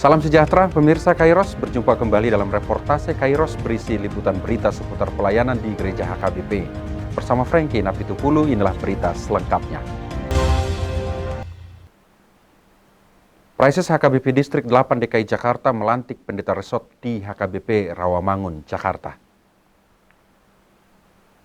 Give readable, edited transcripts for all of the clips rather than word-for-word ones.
Salam sejahtera pemirsa Kairos, berjumpa kembali dalam reportase Kairos berisi liputan berita seputar pelayanan di Gereja HKBP. Bersama Frankie Napitupulu, inilah berita selengkapnya. Praises HKBP Distrik 8 DKI Jakarta melantik pendeta resort di HKBP Rawamangun, Jakarta.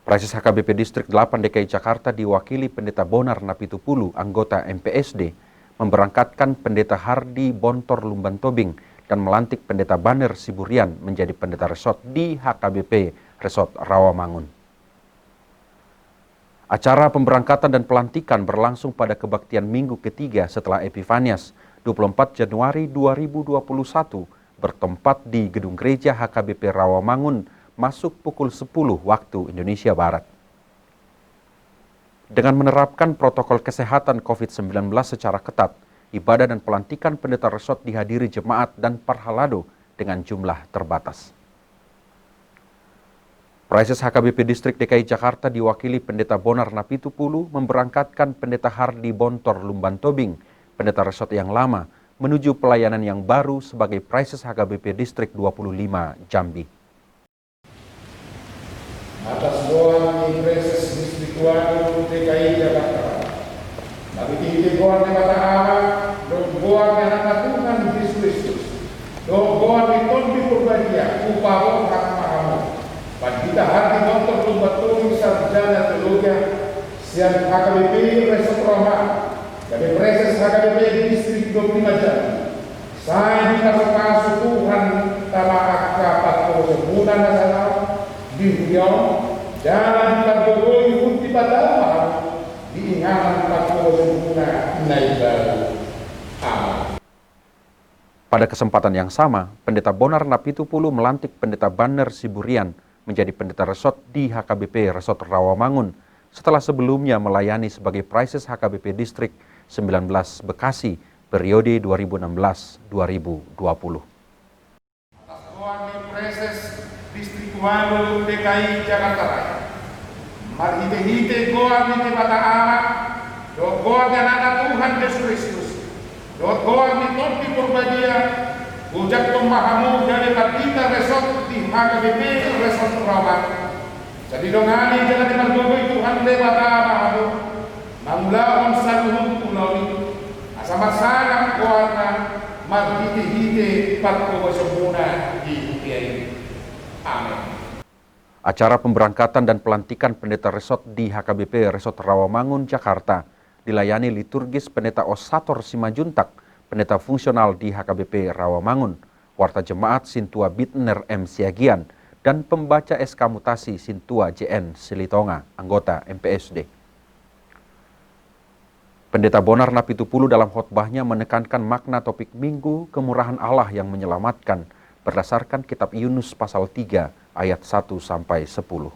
Praises HKBP Distrik 8 DKI Jakarta diwakili pendeta Bonar Napitupulu, anggota MPSD, memberangkatkan pendeta Hardi Bontor Lumban Tobing dan melantik pendeta Banner Siburian menjadi pendeta resort di HKBP Resort Rawamangun. Acara pemberangkatan dan pelantikan berlangsung pada kebaktian minggu ketiga setelah Epifanias 24 Januari 2021 bertempat di Gedung Gereja HKBP Rawamangun masuk pukul 10 waktu Indonesia Barat. Dengan menerapkan protokol kesehatan COVID-19 secara ketat, ibadah dan pelantikan pendeta resort dihadiri jemaat dan parhalado dengan jumlah terbatas. Praises HKBP Distrik DKI Jakarta diwakili pendeta Bonar Napitupulu memberangkatkan pendeta Hardi Bontor Lumban Tobing, pendeta resort yang lama, menuju pelayanan yang baru sebagai Praises HKBP Distrik 25 Jambi. Atas doa di Praises Distrik 20 DKI Jakarta, bagi tinggi doa di mata Allah, doa di anak Tuhan Yesus Kristus, doa di Tuhan Purbadia, upah hak mahamu, Pandita Hardi Bontor Lumban Tobing Sarjana Teologi, Sian HKBP Resort Rawamangun, dari Praises HKBP Distrik 25 Jambi, saya dikasih Tuhan telah akabat kesemunan nasional di Riau, jangan dikagoi pun tiba-tiba diingatkan kesemunan naik baru. Amin. Pada kesempatan yang sama, pendeta Bonar Napitupulu melantik pendeta Banner Siburian menjadi pendeta resort di HKBP Resort Rawamangun setelah sebelumnya melayani sebagai Praises HKBP Distrik 19 Bekasi periode 2016-2020. Atas doa di Praises Distrik 20 DKI Jakarta Raya, mari hite-hite goa di mata Allah, doa di anak Tuhan Yesus Kristus, doa di Tuhan Purbadia, ujak pemahamu dari Pandita Resort di HKBP Resort Rawamangun. Jadi dongani jangan dimargogoi Tuhan lewat Allah, mangulaon saluhun punawi, asama-sama kuarna, mari hite-hite patko semuna di UPI. Amin. Acara pemberangkatan dan pelantikan pendeta resort di HKBP Resort Rawamangun, Jakarta dilayani liturgis pendeta Osator Simajuntak, pendeta fungsional di HKBP Rawamangun, warta jemaat Sintua Bitner M. Siagian, dan pembaca SK Mutasi Sintua JN Silitonga, anggota MPSD. Pendeta Bonar Napitupulu dalam khotbahnya menekankan makna topik Minggu Kemurahan Allah yang menyelamatkan berdasarkan kitab Yunus pasal 3 ayat 1-10. Oke,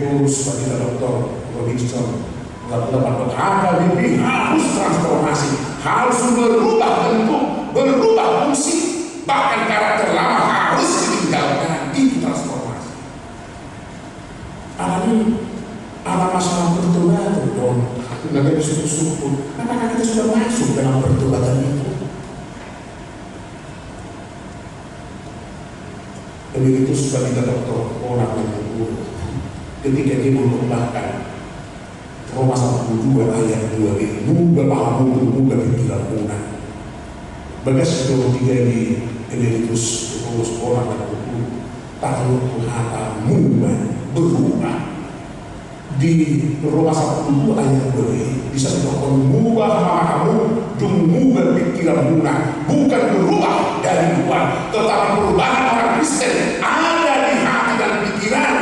Bos, Pandita Dr. Robinson, teman-teman HKBP harus transformasi, harus berubah bentuk, berubah fungsi, bahkan karakter lama harus ditinggalkan. Itu transformasi. Ada masalah pertobatan dong. Nabi syukur-syukur, apakah kita sudah masuk dalam pertobatan itu? Begitu Pandita Dr. orang yang ketika dia mengembangkan Roma 1:2 ayat 2 ini, muga pahamu, muga pikiran punah. Bagas 23 di Emeritus Pengurus orang yang tahu hatamu berubah. Di Roma 1:2 ayat 2 ini bisa dikatakan muga pahamu, muga pikiran punah, bukan berubah dari luar, tetapi perubahan orang Kristen ada di hati dan pikiran.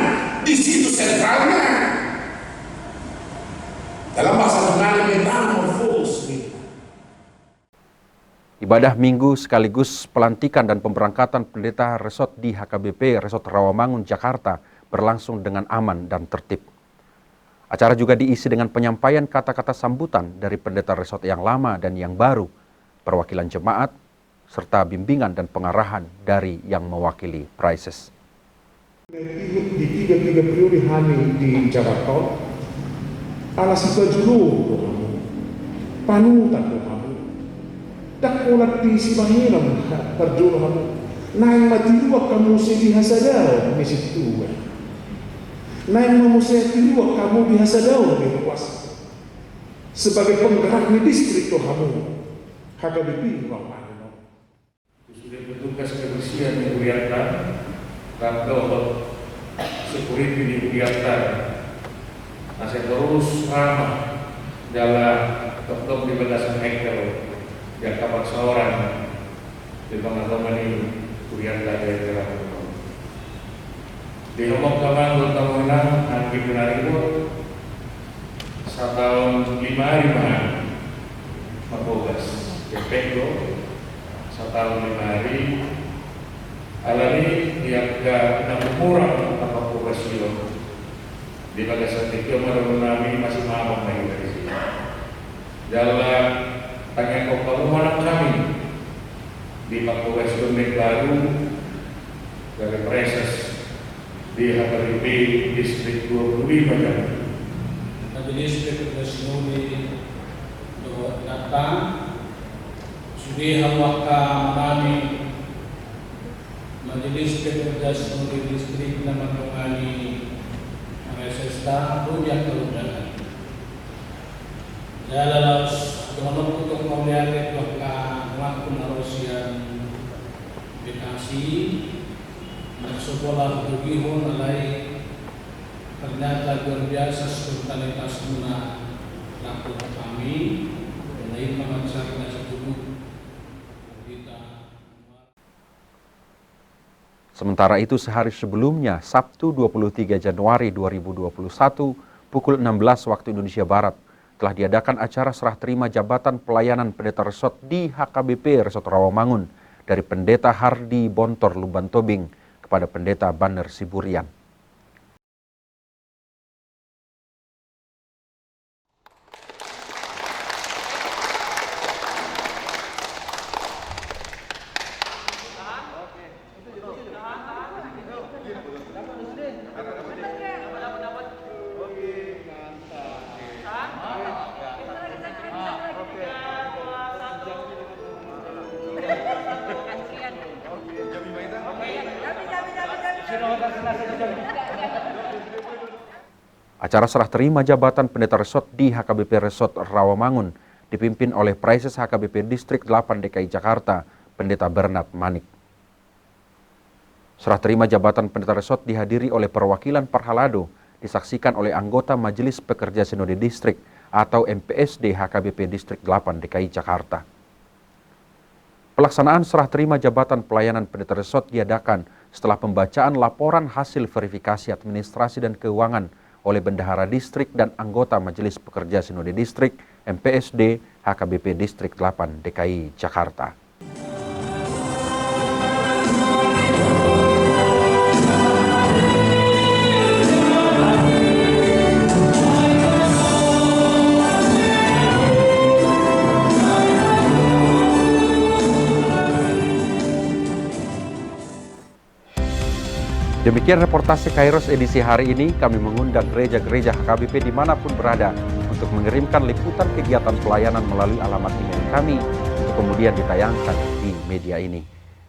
Di situ sentralnya. Dalam bahasa Yunani metamorfos. Ibadah Minggu sekaligus pelantikan dan pemberangkatan pendeta resort di HKBP Resort Rawamangun, Jakarta berlangsung dengan aman dan tertib. Acara juga diisi dengan penyampaian kata-kata sambutan dari pendeta resort yang lama dan yang baru, perwakilan jemaat, serta bimbingan dan pengarahan dari yang mewakili Praises. Di tiga periode kami di Jakarta, alas itu julu panutan kamu. Dakulat di Simahiram perjulo kamu. Naing matiluak kamu sedihasadaw misitu. Naing mamusaya tiluak kamu bihasadaw di kuasa. Sebagai penggerak di distrik to kamu. HKBP Rawamangun. Sudah bertugas kebersihan di Uriatan, kantor security di Uriatan. Masih terus ramah dalam tok-tok di belasan hektar yang kapal seorang di pengalaman ini Uriatan dari Terakhir. Di Homok Kamang tahunan nanti benar itu 1 tahun 5 hari mana mabogas Peklo 1 tahun 5 hari alami yang gak kurang apa poblasio di bagasan itu menami masih mamam lagi dari sini dalam tanya kepaluan kami di Poblasio baru dari Preses di HKBP distrik 25 jam. Majelis Poblasio datang sudah hawaka marami Majelis Poblasio di distrik Namatongani Resesta punya kelurahan. Dalam donor untuk melihat waka melakukan narosian Bekasi sekolah Tugihon alai ternyata luar biasa spontanitas guna lakukan kami dan lain mengaksarkan setubuh kita. Sementara itu sehari sebelumnya, Sabtu 23 Januari 2021, pukul 16 waktu Indonesia Barat, telah diadakan acara serah terima jabatan pelayanan pendeta resort di HKBP Resort Rawamangun dari Pendeta Hardi Bontor Luban Tobing kepada Pendeta Banner Siburian. Acara serah terima jabatan pendeta resort di HKBP Resort Rawamangun dipimpin oleh Preses HKBP Distrik 8 DKI Jakarta, Pendeta Bernard Manik. Serah terima jabatan pendeta resort dihadiri oleh perwakilan Parhalado, disaksikan oleh anggota Majelis Pekerja Sinode Distrik atau MPSD HKBP Distrik 8 DKI Jakarta. Pelaksanaan serah terima jabatan pelayanan pendeta resort diadakan setelah pembacaan laporan hasil verifikasi administrasi dan keuangan oleh Bendahara Distrik dan anggota Majelis Pekerja Sinode Distrik MPSD HKBP Distrik 8 DKI Jakarta. Demikian reportase Kairos edisi hari ini. Kami mengundang gereja-gereja HKBP dimanapun berada untuk mengirimkan liputan kegiatan pelayanan melalui alamat email kami untuk kemudian ditayangkan di media ini.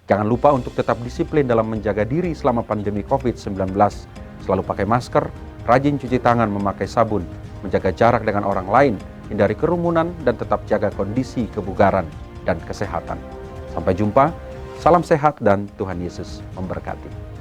Jangan lupa untuk tetap disiplin dalam menjaga diri selama pandemi COVID-19. Selalu pakai masker, rajin cuci tangan memakai sabun, menjaga jarak dengan orang lain, hindari kerumunan, dan tetap jaga kondisi kebugaran dan kesehatan. Sampai jumpa, salam sehat dan Tuhan Yesus memberkati.